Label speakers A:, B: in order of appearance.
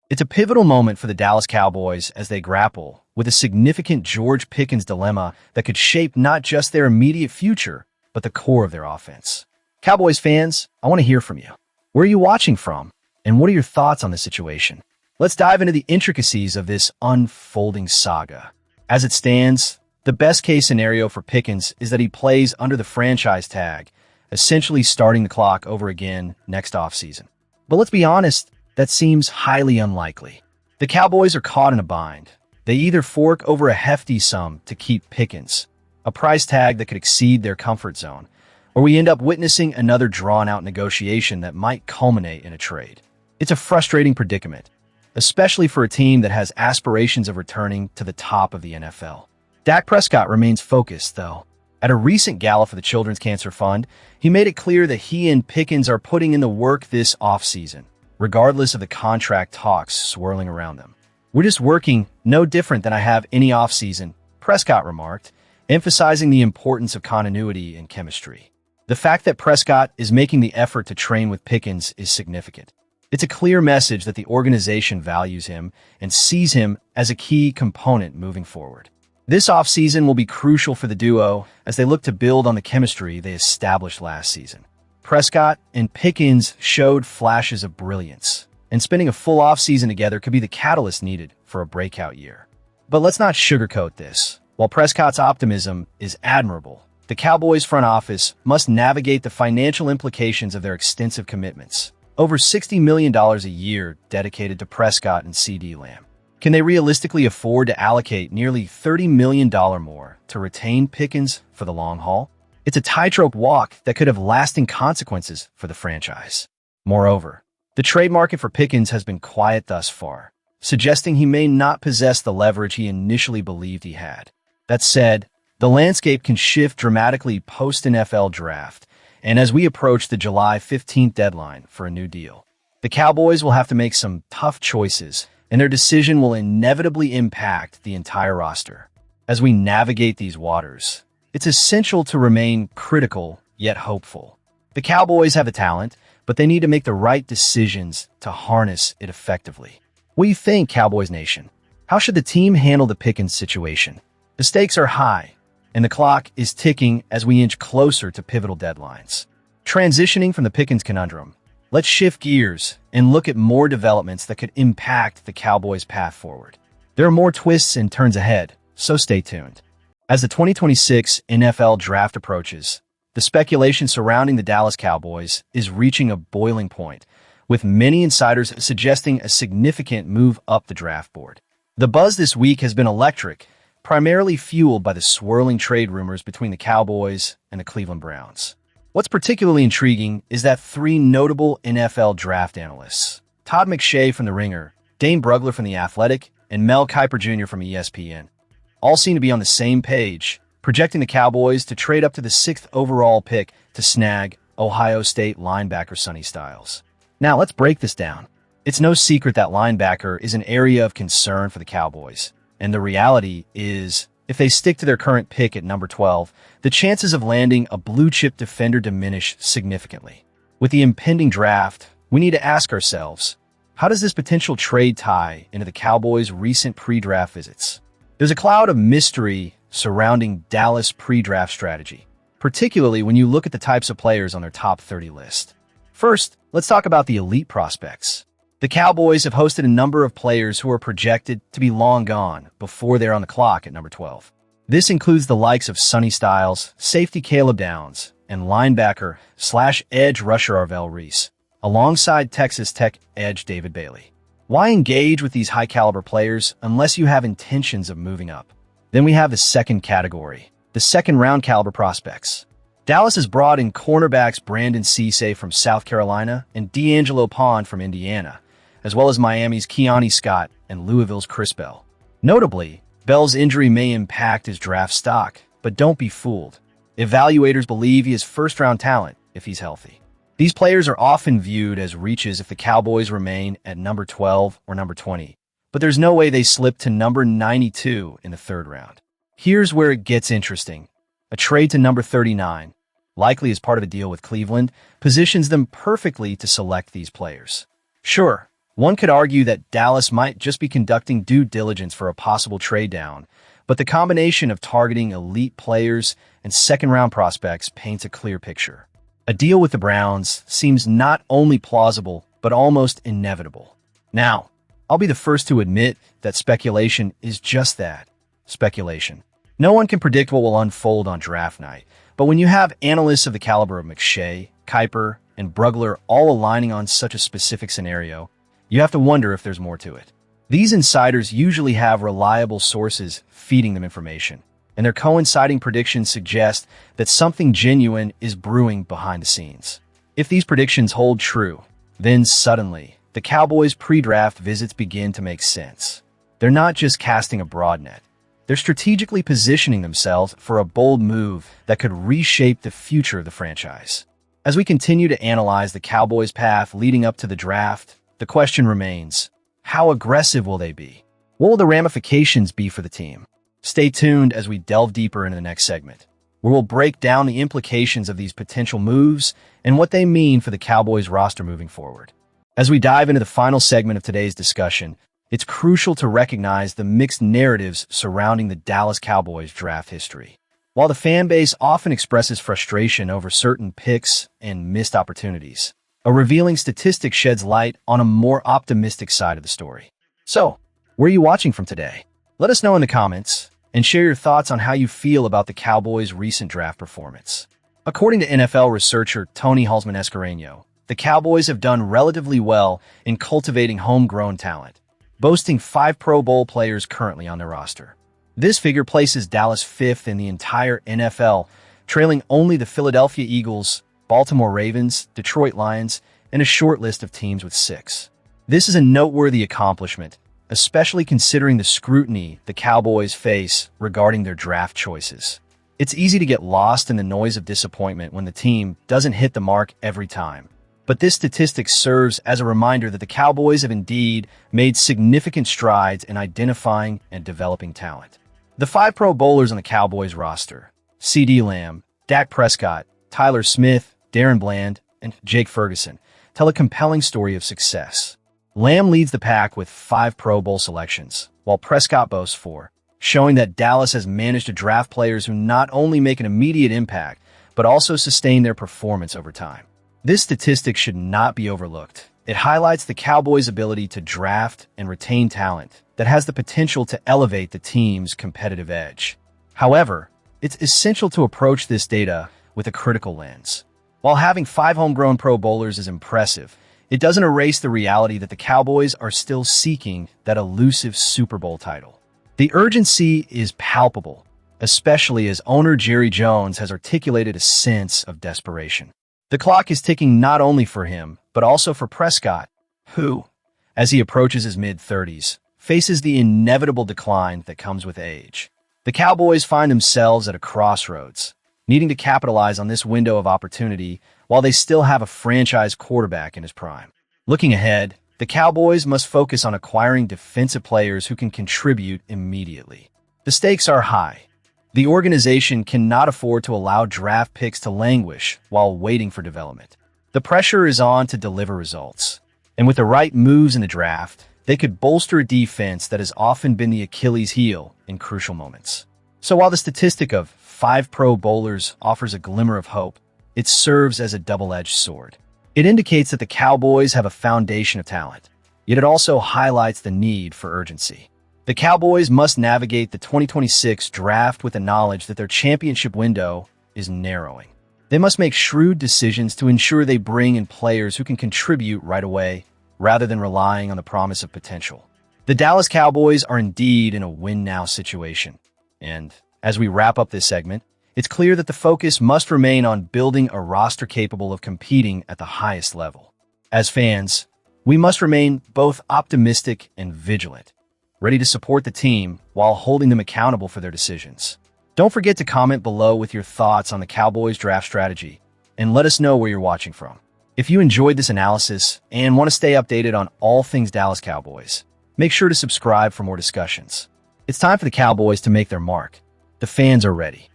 A: It's a pivotal moment for the Dallas Cowboys as they grapple with a significant George Pickens dilemma that could shape not just their immediate future, but the core of their offense. Cowboys fans, I want to hear from you. Where are you watching from? And what are your thoughts on the situation? Let's dive into the intricacies of this unfolding saga. As it stands, the best-case scenario for Pickens is that he plays under the franchise tag, essentially starting the clock over again next offseason. But let's be honest, that seems highly unlikely. The Cowboys are caught in a bind. They either fork over a hefty sum to keep Pickens, a price tag that could exceed their comfort zone, or we end up witnessing another drawn-out negotiation that might culminate in a trade. It's a frustrating predicament, especially for a team that has aspirations of returning to the top of the NFL. Dak Prescott remains focused, though. At a recent gala for the Children's Cancer Fund, he made it clear that he and Pickens are putting in the work this offseason, regardless of the contract talks swirling around them. "We're just working no different than I have any offseason," Prescott remarked, emphasizing the importance of continuity and chemistry. The fact that Prescott is making the effort to train with Pickens is significant. It's a clear message that the organization values him and sees him as a key component moving forward. This offseason will be crucial for the duo as they look to build on the chemistry they established last season. Prescott and Pickens showed flashes of brilliance, and spending a full offseason together could be the catalyst needed for a breakout year. But let's not sugarcoat this. While Prescott's optimism is admirable, the Cowboys front office must navigate the financial implications of their extensive commitments. Over $60 million a year dedicated to Prescott and CeeDee Lamb. Can they realistically afford to allocate nearly $30 million more to retain Pickens for the long haul? It's a tightrope walk that could have lasting consequences for the franchise. Moreover, the trade market for Pickens has been quiet thus far, suggesting he may not possess the leverage he initially believed he had. That said, the landscape can shift dramatically post-NFL draft, and as we approach the July 15th deadline for a new deal, the Cowboys will have to make some tough choices, and their decision will inevitably impact the entire roster. As we navigate these waters, it's essential to remain critical yet hopeful. The Cowboys have the talent, but they need to make the right decisions to harness it effectively. What do you think, Cowboys Nation? How should the team handle the Pickens situation? The stakes are high, and the clock is ticking as we inch closer to pivotal deadlines. Transitioning from the Pickens conundrum, let's shift gears and look at more developments that could impact the Cowboys' path forward. There are more twists and turns ahead, so stay tuned. As the 2026 NFL Draft approaches, the speculation surrounding the Dallas Cowboys is reaching a boiling point, with many insiders suggesting a significant move up the draft board. The buzz this week has been electric, primarily fueled by the swirling trade rumors between the Cowboys and the Cleveland Browns. What's particularly intriguing is that three notable NFL draft analysts, Todd McShay from The Ringer, Dane Brugler from The Athletic, and Mel Kiper Jr. from ESPN, all seem to be on the same page, projecting the Cowboys to trade up to the 6th overall pick to snag Ohio State linebacker Sonny Styles. Now, let's break this down. It's no secret that linebacker is an area of concern for the Cowboys, and the reality is, if they stick to their current pick at number 12, the chances of landing a blue-chip defender diminish significantly. With the impending draft, we need to ask ourselves, how does this potential trade tie into the Cowboys' recent pre-draft visits? There's a cloud of mystery surrounding Dallas pre-draft strategy, particularly when you look at the types of players on their top 30 list. First, let's talk about the elite prospects. The Cowboys have hosted a number of players who are projected to be long gone before they're on the clock at number 12. This includes the likes of Sonny Styles, safety Caleb Downs, and linebacker/edge rusher Arvell Reese, alongside Texas Tech edge David Bailey. Why engage with these high-caliber players unless you have intentions of moving up? Then we have the second category, the second-round caliber prospects. Dallas has brought in cornerbacks Brandon Cisse from South Carolina and D'Angelo Pond from Indiana, as well as Miami's Keanu Scott and Louisville's Chris Bell. Notably, Bell's injury may impact his draft stock, but don't be fooled. Evaluators believe he is first-round talent if he's healthy. These players are often viewed as reaches if the Cowboys remain at number 12 or number 20, but there's no way they slip to number 92 in the third round. Here's where it gets interesting. A trade to number 39, likely as part of a deal with Cleveland, positions them perfectly to select these players. Sure, One could argue that Dallas might just be conducting due diligence for a possible trade down, but the combination of targeting elite players and second-round prospects paints a clear picture. A deal with the Browns seems not only plausible, but almost inevitable. Now, I'll be the first to admit that speculation is just that, speculation. No one can predict what will unfold on draft night, but when you have analysts of the caliber of McShay, Kuiper, and Brugler all aligning on such a specific scenario, you have to wonder if there's more to it. These insiders usually have reliable sources feeding them information, and their coinciding predictions suggest that something genuine is brewing behind the scenes. If these predictions hold true, then suddenly, the Cowboys' pre-draft visits begin to make sense. They're not just casting a broad net. They're strategically positioning themselves for a bold move that could reshape the future of the franchise. As we continue to analyze the Cowboys' path leading up to the draft, the question remains, how aggressive will they be? What will the ramifications be for the team? Stay tuned as we delve deeper into the next segment, where we'll break down the implications of these potential moves and what they mean for the Cowboys roster moving forward. As we dive into the final segment of today's discussion, it's crucial to recognize the mixed narratives surrounding the Dallas Cowboys draft history. While the fan base often expresses frustration over certain picks and missed opportunities, a revealing statistic sheds light on a more optimistic side of the story. So, where are you watching from today? Let us know in the comments and share your thoughts on how you feel about the Cowboys' recent draft performance. According to NFL researcher Tony Halsman-Escareno, the Cowboys have done relatively well in cultivating homegrown talent, boasting 5 Pro Bowl players currently on their roster. This figure places Dallas 5th in the entire NFL, trailing only the Philadelphia Eagles, Baltimore Ravens, Detroit Lions, and a short list of teams with 6. This is a noteworthy accomplishment, especially considering the scrutiny the Cowboys face regarding their draft choices. It's easy to get lost in the noise of disappointment when the team doesn't hit the mark every time. But this statistic serves as a reminder that the Cowboys have indeed made significant strides in identifying and developing talent. The 5 Pro Bowlers on the Cowboys roster, CeeDee Lamb, Dak Prescott, Tyler Smith, Darren Bland, and Jake Ferguson, tell a compelling story of success. Lamb leads the pack with 5 Pro Bowl selections, while Prescott boasts 4, showing that Dallas has managed to draft players who not only make an immediate impact, but also sustain their performance over time. This statistic should not be overlooked. It highlights the Cowboys' ability to draft and retain talent that has the potential to elevate the team's competitive edge. However, it's essential to approach this data with a critical lens. While having 5 homegrown Pro Bowlers is impressive, it doesn't erase the reality that the Cowboys are still seeking that elusive Super Bowl title. The urgency is palpable, especially as owner Jerry Jones has articulated a sense of desperation. The clock is ticking not only for him, but also for Prescott, who, as he approaches his mid-30s, faces the inevitable decline that comes with age. The Cowboys find themselves at a crossroads, needing to capitalize on this window of opportunity while they still have a franchise quarterback in his prime. Looking ahead, the Cowboys must focus on acquiring defensive players who can contribute immediately. The stakes are high. The organization cannot afford to allow draft picks to languish while waiting for development. The pressure is on to deliver results. And with the right moves in the draft, they could bolster a defense that has often been the Achilles heel in crucial moments. So while the statistic of 5 Pro Bowlers offers a glimmer of hope, it serves as a double-edged sword. It indicates that the Cowboys have a foundation of talent, yet it also highlights the need for urgency. The Cowboys must navigate the 2026 draft with the knowledge that their championship window is narrowing. They must make shrewd decisions to ensure they bring in players who can contribute right away, rather than relying on the promise of potential. The Dallas Cowboys are indeed in a win-now situation. And as we wrap up this segment, it's clear that the focus must remain on building a roster capable of competing at the highest level. As fans, we must remain both optimistic and vigilant, ready to support the team while holding them accountable for their decisions. Don't forget to comment below with your thoughts on the Cowboys draft strategy, and let us know where you're watching from. If you enjoyed this analysis and want to stay updated on all things Dallas Cowboys, make sure to subscribe for more discussions. It's time for the Cowboys to make their mark. The fans are ready.